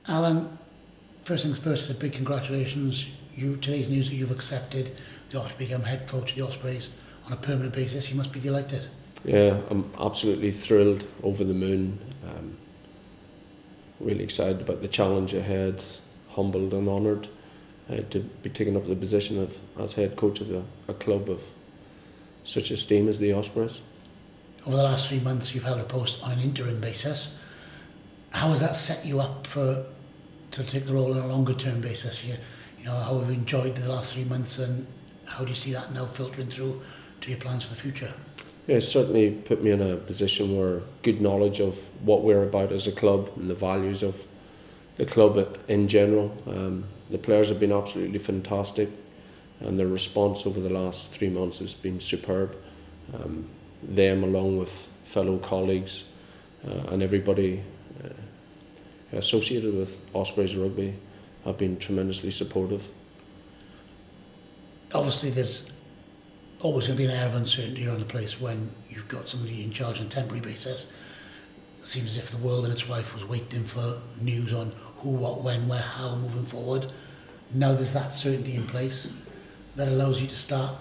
Alan, first things first, a big congratulations. Today's news that you've accepted the offer to become head coach of the Ospreys on a permanent basis. You must be delighted. Yeah, I'm absolutely thrilled, over the moon. Really excited about the challenge ahead, humbled and honoured to be taking up the position as head coach of a club of such esteem as the Ospreys. Over the last 3 months, you've held the post on an interim basis. How has that set you up to take the role on a longer term basis? You know, how have you enjoyed the last 3 months, and how do you see that now filtering through to your plans for the future? Yeah, it's certainly put me in a position where good knowledge of what we're about as a club and the values of the club in general. The players have been absolutely fantastic, and their response over the last 3 months has been superb. Them, along with fellow colleagues and everybody associated with Ospreys rugby, have been tremendously supportive. Obviously, there's always going to be an air of uncertainty around the place when you've got somebody in charge on a temporary basis. It seems as if the world and its wife was waiting for news on who, what, when, where, how moving forward. Now there's that certainty in place that allows you to start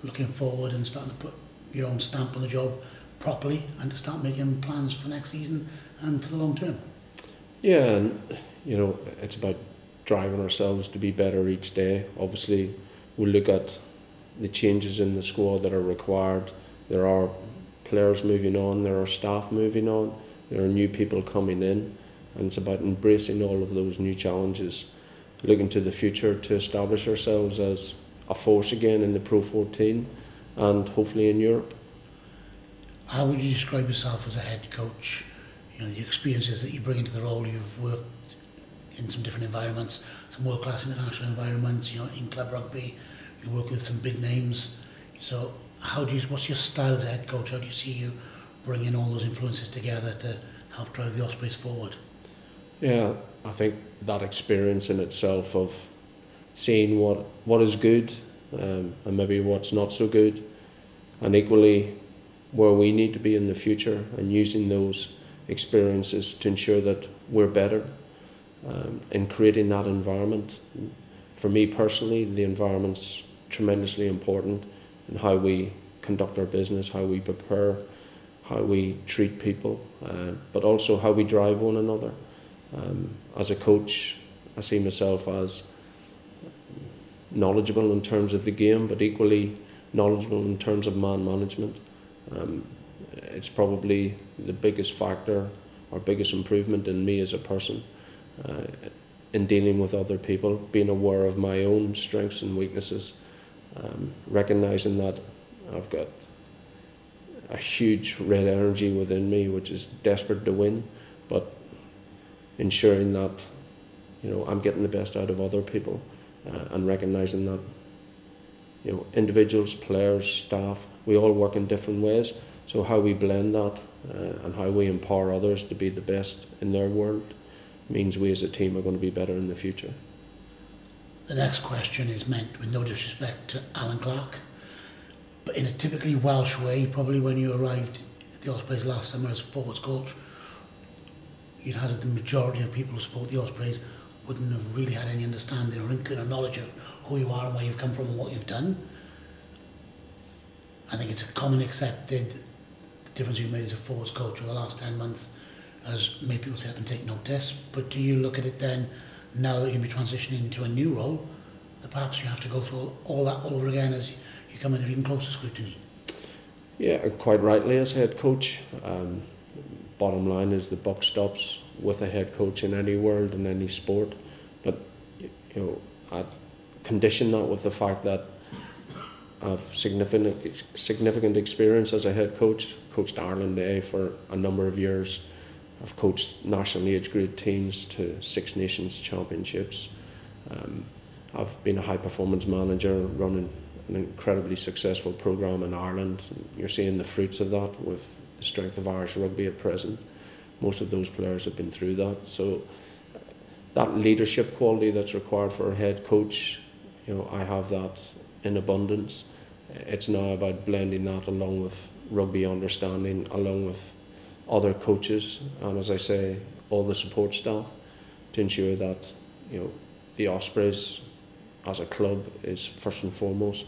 looking forward and starting to put your own stamp on the job properly, and to start making plans for next season and for the long term. Yeah, and you know, it's about driving ourselves to be better each day. Obviously, we'll look at the changes in the squad that are required. There are players moving on, there are staff moving on, there are new people coming in, and it's about embracing all of those new challenges, looking to the future to establish ourselves as a force again in the Pro 14 and hopefully in Europe. How would you describe yourself as a head coach? You know, the experiences that you bring into the role. You've worked in some different environments, some world-class international environments, you know, in club rugby. You work with some big names. So what's your style as a head coach? How do you see you bringing all those influences together to help drive the Ospreys forward? Yeah, I think that experience in itself of seeing what is good and maybe what's not so good, and equally where we need to be in the future, and using those experiences to ensure that we're better in creating that environment. For me personally, the environment's tremendously important in how we conduct our business, how we prepare, how we treat people, but also how we drive one another. As a coach, I see myself as knowledgeable in terms of the game, but equally knowledgeable in terms of man management. It's probably the biggest factor or biggest improvement in me as a person in dealing with other people, being aware of my own strengths and weaknesses, recognising that I've got a huge red energy within me which is desperate to win, but ensuring that, you know, I'm getting the best out of other people, and recognising that, you know, individuals, players, staff, we all work in different ways. So how we blend that and how we empower others to be the best in their world means we as a team are going to be better in the future. The next question is meant with no disrespect to Allen Clarke, but in a typically Welsh way. Probably when you arrived at the Ospreys last summer as forwards coach, you'd hazard the majority of people who support the Ospreys wouldn't have really had any understanding or inkling or knowledge of who you are and where you've come from and what you've done. I think it's a common accepted the difference you've made as a forwards coach over the last 10 months has made people sit up and take notice. But do you look at it then, now that you'll be transitioning into a new role, that perhaps you have to go through all that all over again as you come under even closer scrutiny? Yeah, quite rightly as head coach. Bottom line is the buck stops with a head coach in any world, in any sport. But you know, I condition that with the fact that I've significant experience as a head coach. Coached Ireland A for a number of years. I've coached national age group teams to Six Nations championships. I've been a high performance manager running an incredibly successful programme in Ireland. You're seeing the fruits of that with the strength of Irish rugby at present. Most of those players have been through that. So that leadership quality that's required for a head coach, you know, I have that in abundance. It's now about blending that along with rugby understanding, along with other coaches, and as I say, all the support staff, to ensure that the Ospreys as a club is first and foremost,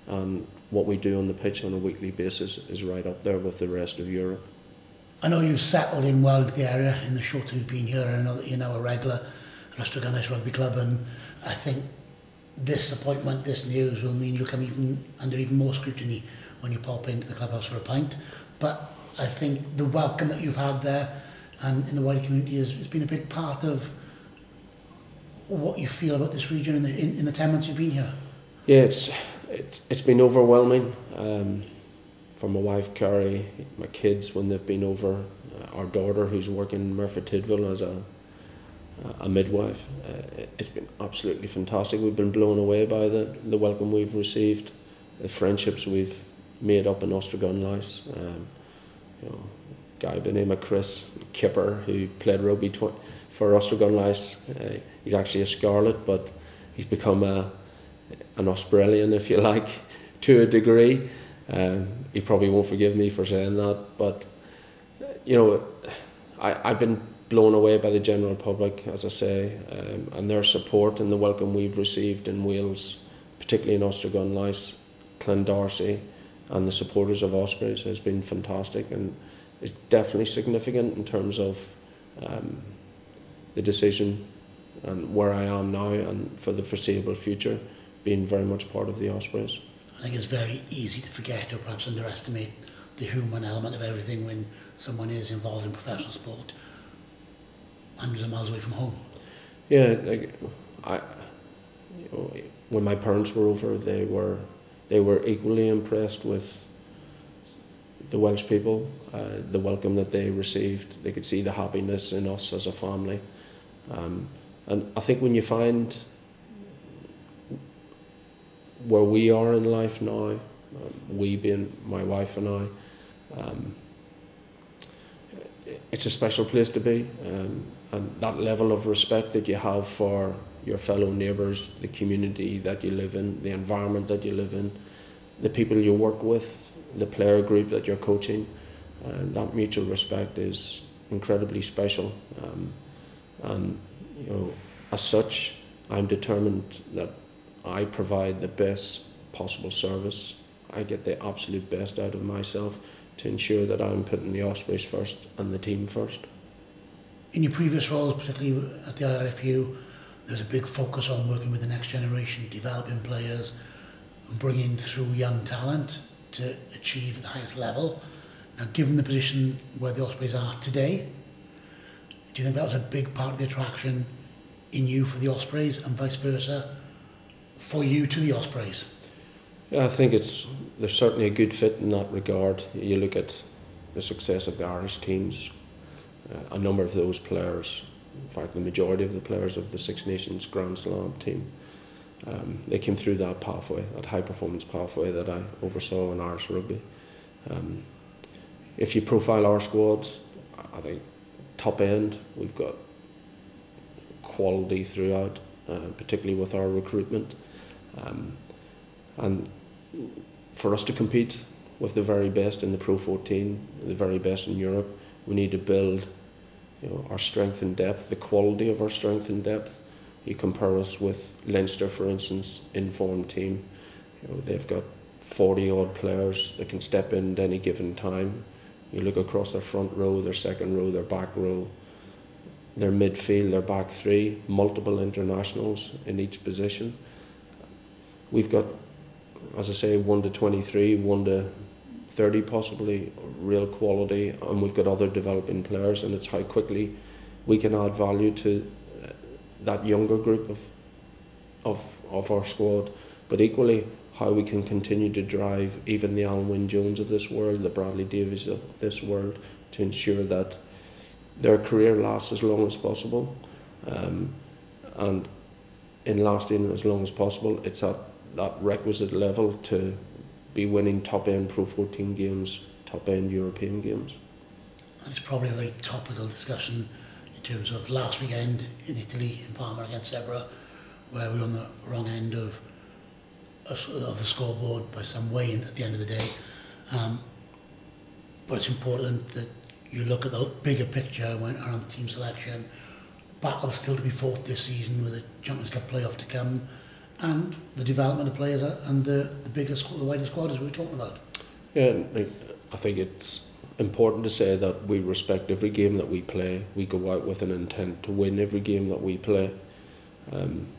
and what we do on the pitch on a weekly basis is right up there with the rest of Europe. I know you've settled in well into the area in the short time you've been here, and I know that you're now a regular at Ospreys Rugby Club, and I think this appointment, this news will mean you'll come under even more scrutiny when you pop into the clubhouse for a pint. But I think the welcome that you've had there and in the wider community has been a big part of what you feel about this region in the 10 months you've been here. Yeah, it's been overwhelming for my wife Carrie, my kids when they've been over, our daughter who's working in Murphy Tidville as a midwife. It's been absolutely fantastic. We've been blown away by the welcome we've received, the friendships we've made up in Ostragon-Lice. Guy by the name of Chris Kipper, who played rugby for Ostragon-Lice. He's actually a Scarlet, but he's become an Australian, if you like, to a degree. He probably won't forgive me for saying that, but I've been blown away by the general public, as I say, and their support and the welcome we've received in Wales, particularly in Ostragon-Lice, Llandarcy, and the supporters of Ospreys has been fantastic, and is definitely significant in terms of the decision and where I am now and for the foreseeable future, being very much part of the Ospreys. I think it's very easy to forget or perhaps underestimate the human element of everything when someone is involved in professional sport hundreds of miles away from home. Yeah, when my parents were over, they were equally impressed with the Welsh people, the welcome that they received. They could see the happiness in us as a family. And I think when you find where we are in life now, we being my wife and I, it's a special place to be, and that level of respect that you have for your fellow neighbours, the community that you live in, the environment that you live in, the people you work with, the player group that you're coaching, and that mutual respect is incredibly special. And as such, I'm determined that I provide the best possible service. I get the absolute best out of myself to ensure that I'm putting the Ospreys first and the team first. In your previous roles, particularly at the IRFU, there's a big focus on working with the next generation, developing players, and bringing through young talent to achieve at the highest level. Now, given the position where the Ospreys are today, do you think that was a big part of the attraction in you for the Ospreys and vice versa for you to the Ospreys? Yeah, I think there's certainly a good fit in that regard. You look at the success of the Irish teams, a number of those players, in fact the majority of the players of the Six Nations Grand Slam team, they came through that pathway, that high performance pathway that I oversaw in Irish rugby. If you profile our squad, I think top end, we've got quality throughout, particularly with our recruitment. And for us to compete with the very best in the Pro 14, the very best in Europe, we need to build our strength and depth, the quality of our strength and depth. You compare us with Leinster, for instance, informed team. They've got 40 odd players that can step in at any given time. You look across their front row, their second row, their back row, their midfield, their back three, multiple internationals in each position. We've got, as I say, 1 to 23, 1 to 30 possibly, real quality, and we've got other developing players, and it's how quickly we can add value to that younger group of our squad, but equally how we can continue to drive even the Alan Wynne-Jones of this world, the Bradley Davies of this world, to ensure that their career lasts as long as possible, and in lasting as long as possible, it's at that requisite level to be winning top-end Pro 14 games, top-end European games. And it's probably a very topical discussion in terms of last weekend in Italy, in Parma against Zebra, where we were on the wrong end of the scoreboard by some way at the end of the day. But it's important that you look at the bigger picture when around the team selection, battle still to be fought this season with the Champions Cup playoff to come, and the development of players and the bigger squad, the wider squad as we were talking about. Yeah, I think it's important to say that we respect every game that we play. We go out with an intent to win every game that we play.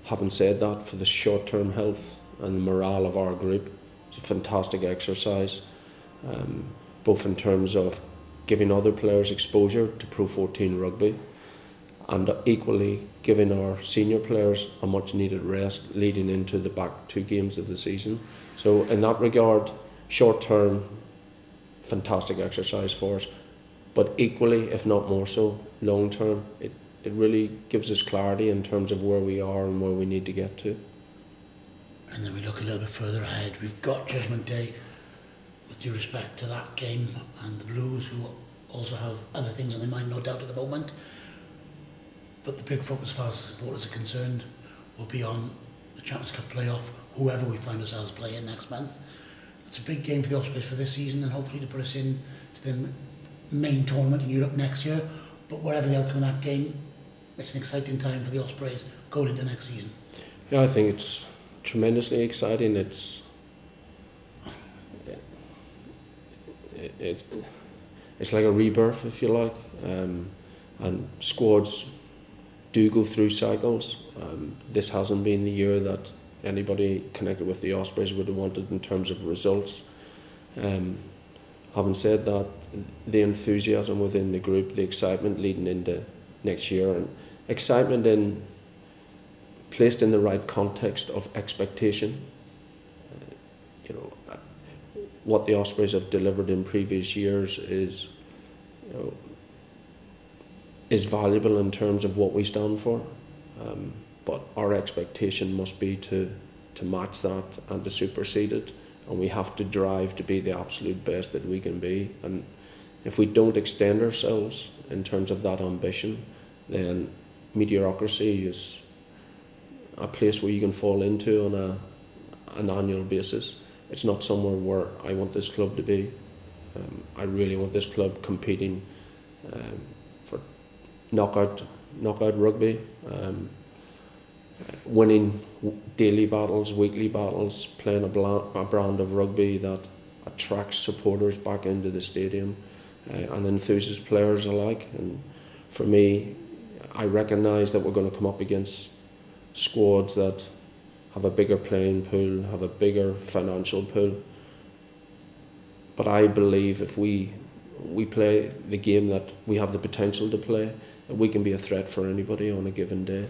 Having said that, for the short-term health and morale of our group, it's a fantastic exercise, both in terms of giving other players exposure to Pro 14 rugby, and equally giving our senior players a much needed rest leading into the back 2 games of the season. So in that regard, short term, fantastic exercise for us, but equally, if not more so, long term, it really gives us clarity in terms of where we are and where we need to get to. And then we look a little bit further ahead. We've got Judgment Day, with due respect to that game, and the Blues, who also have other things on their mind, no doubt, at the moment. But the big focus, as far as the supporters are concerned, will be on the Champions Cup playoff, whoever we find ourselves playing next month. It's a big game for the Ospreys for this season, and hopefully to put us in to the main tournament in Europe next year. But whatever the outcome of that game, it's an exciting time for the Ospreys going into next season. Yeah, I think it's tremendously exciting. It's like a rebirth, if you like, and squads do go through cycles. This hasn't been the year that anybody connected with the Ospreys would have wanted in terms of results. Having said that, the enthusiasm within the group, the excitement leading into next year, and excitement placed in the right context of expectation. What the Ospreys have delivered in previous years is valuable in terms of what we stand for, but our expectation must be to match that and to supersede it, and we have to drive to be the absolute best that we can be. And if we don't extend ourselves in terms of that ambition, then mediocrity is a place where you can fall into on an annual basis. It's not somewhere where I want this club to be. I really want this club competing for knockout rugby, winning daily battles, weekly battles, playing a brand of rugby that attracts supporters back into the stadium and enthuses players alike. And for me, I recognise that we're going to come up against squads that have a bigger playing pool, have a bigger financial pool. But I believe if we play the game that we have the potential to play, that we can be a threat for anybody on a given day.